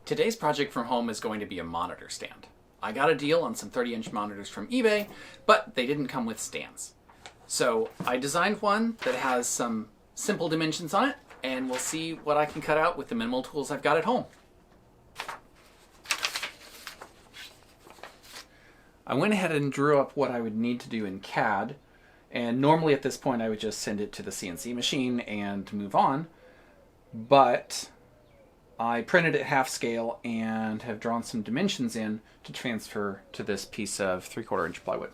Today's project from home is going to be a monitor stand. I got a deal on some 30-inch monitors from eBay, but they didn't come with stands. So I designed one that has some simple dimensions on it, and we'll see what I can cut out with the minimal tools I've got at home. I went ahead and drew up what I would need to do in CAD, and normally at this point I would just send it to the CNC machine and move on, but I printed it half scale and have drawn some dimensions in to transfer to this piece of 3/4 inch plywood.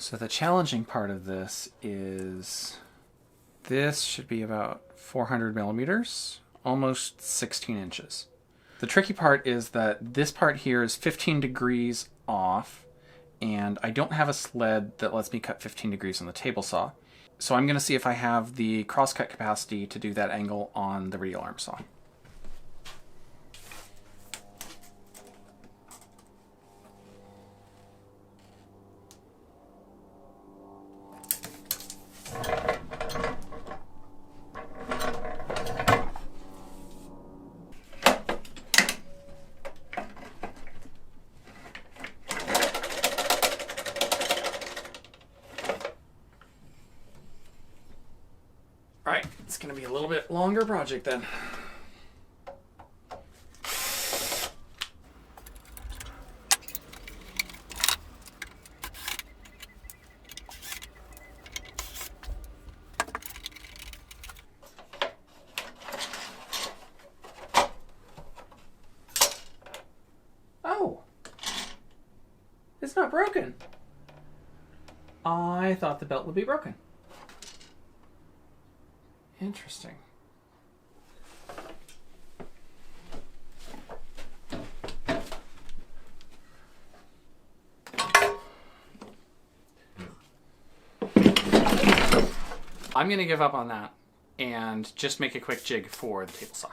So the challenging part of this is this should be about 400 millimeters, almost 16 inches. The tricky part is that this part here is 15 degrees off, and I don't have a sled that lets me cut 15 degrees on the table saw. So I'm going to see if I have the crosscut capacity to do that angle on the radial arm saw. Alright, it's going to be a little bit longer project then. Oh! It's not broken! I thought the belt would be broken. Interesting. I'm going to give up on that and just make a quick jig for the table saw.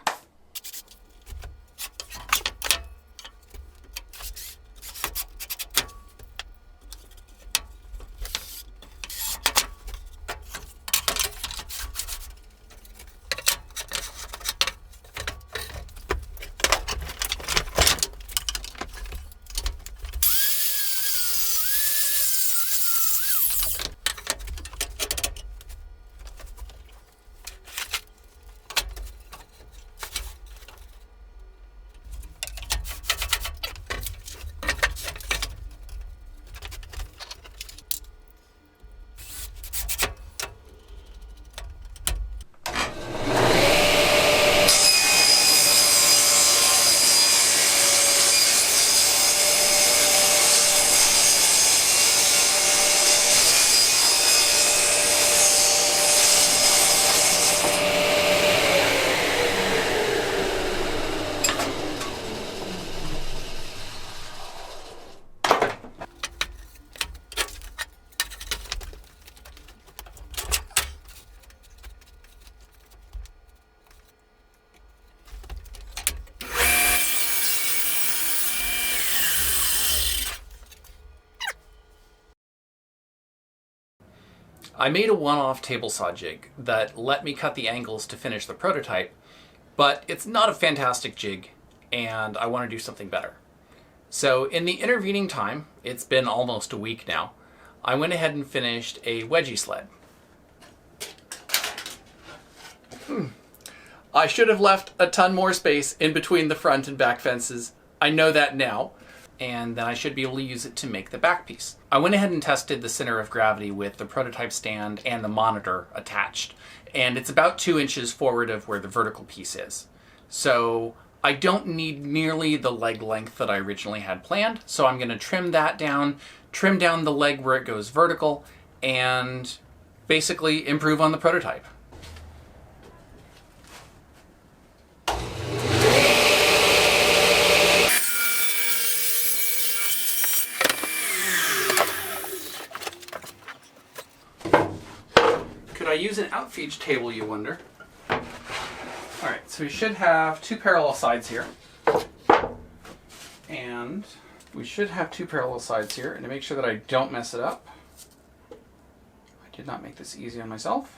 I made a one-off table saw jig that let me cut the angles to finish the prototype, but it's not a fantastic jig, and I want to do something better. So in the intervening time, it's been almost a week now, I went ahead and finished a wedgie sled. I should have left a ton more space in between the front and back fences. I know that now. And then I should be able to use it to make the back piece. I went ahead and tested the center of gravity with the prototype stand and the monitor attached. And it's about 2 inches forward of where the vertical piece is. So I don't need nearly the leg length that I originally had planned. So I'm gonna trim that down, trim down the leg where it goes vertical, and basically improve on the prototype. Could I use an outfeed table, you wonder? Alright, so we should have 2 parallel sides here. And we should have 2 parallel sides here. And to make sure that I don't mess it up, I did not make this easy on myself.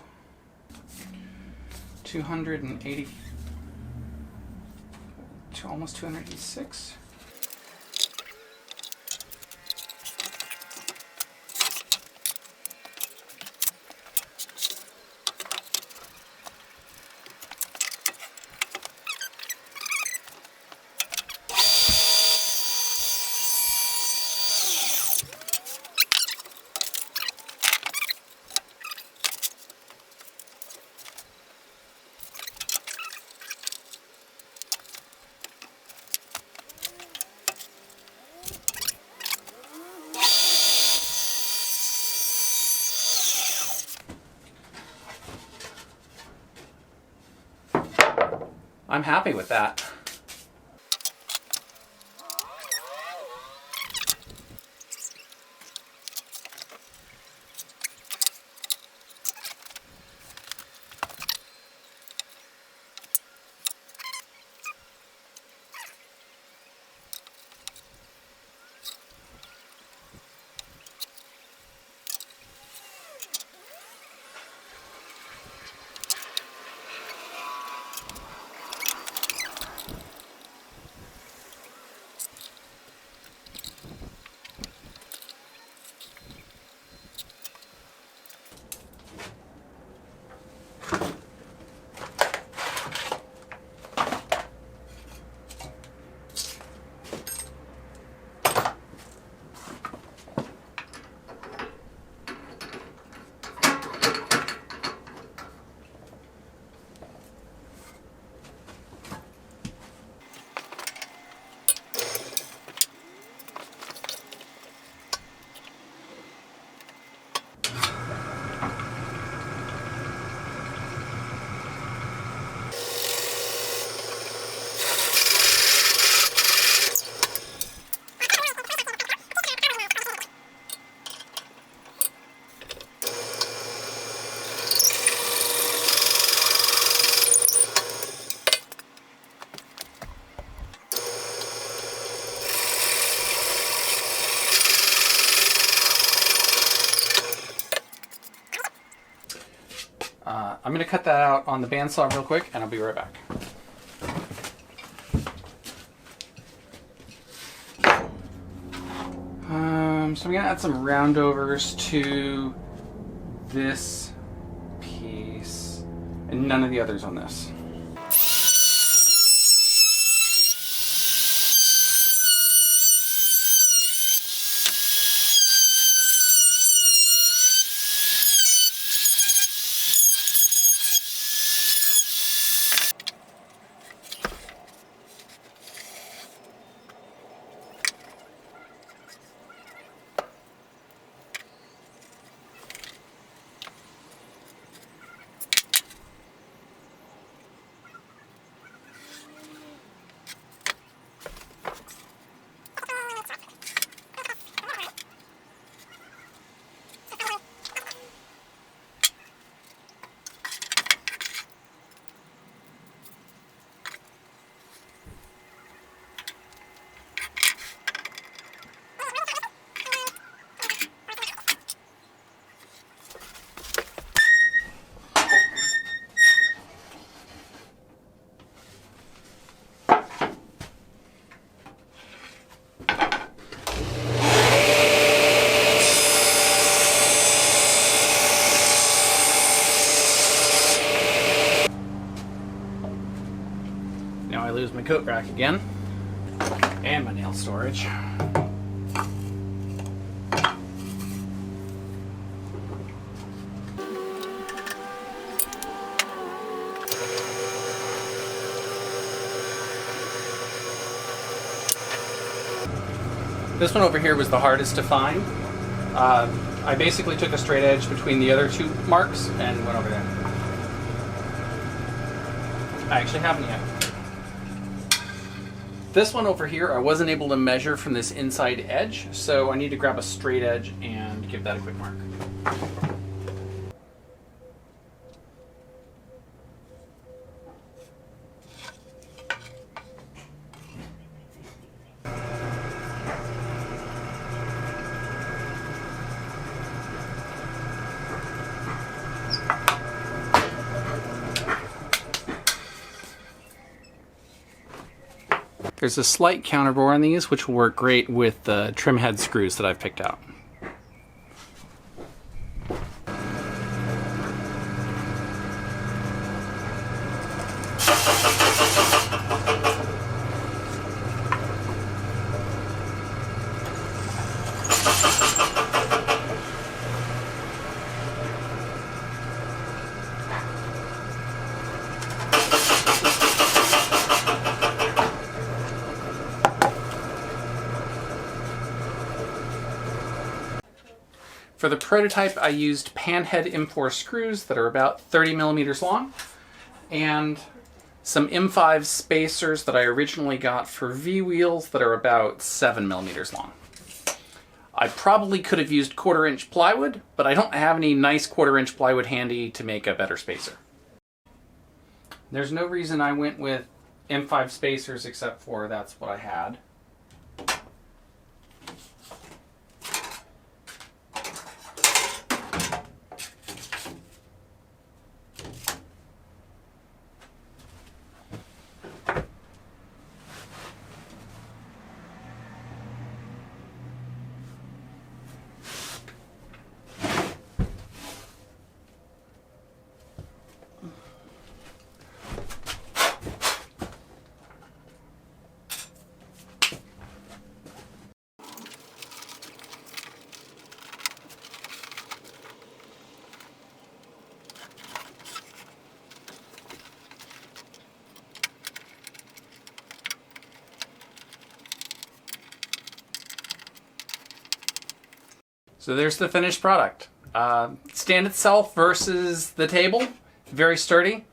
280, almost 286. I'm happy with that. I'm going to cut that out on the bandsaw real quick, and I'll be right back. So I'm going to add some roundovers to this piece, and none of the others on this. I lose my coat rack again. And my nail storage. This one over here was the hardest to find. I basically took a straight edge between the other two marks and went over there. I actually haven't yet. This one over here, I wasn't able to measure from this inside edge, so I need to grab a straight edge and give that a quick mark. There's a slight counterbore on these, which will work great with the trim head screws that I've picked out. For the prototype, I used panhead M4 screws that are about 30 millimeters long, and some M5 spacers that I originally got for V wheels that are about 7 millimeters long. I probably could have used 1/4 inch plywood, but I don't have any nice 1/4 inch plywood handy to make a better spacer. There's no reason I went with M5 spacers except for that's what I had. So there's the finished product. Stand itself versus the table, very sturdy.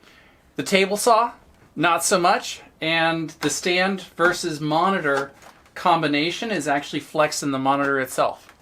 The table saw, not so much. And the stand versus monitor combination is actually flexing the monitor itself.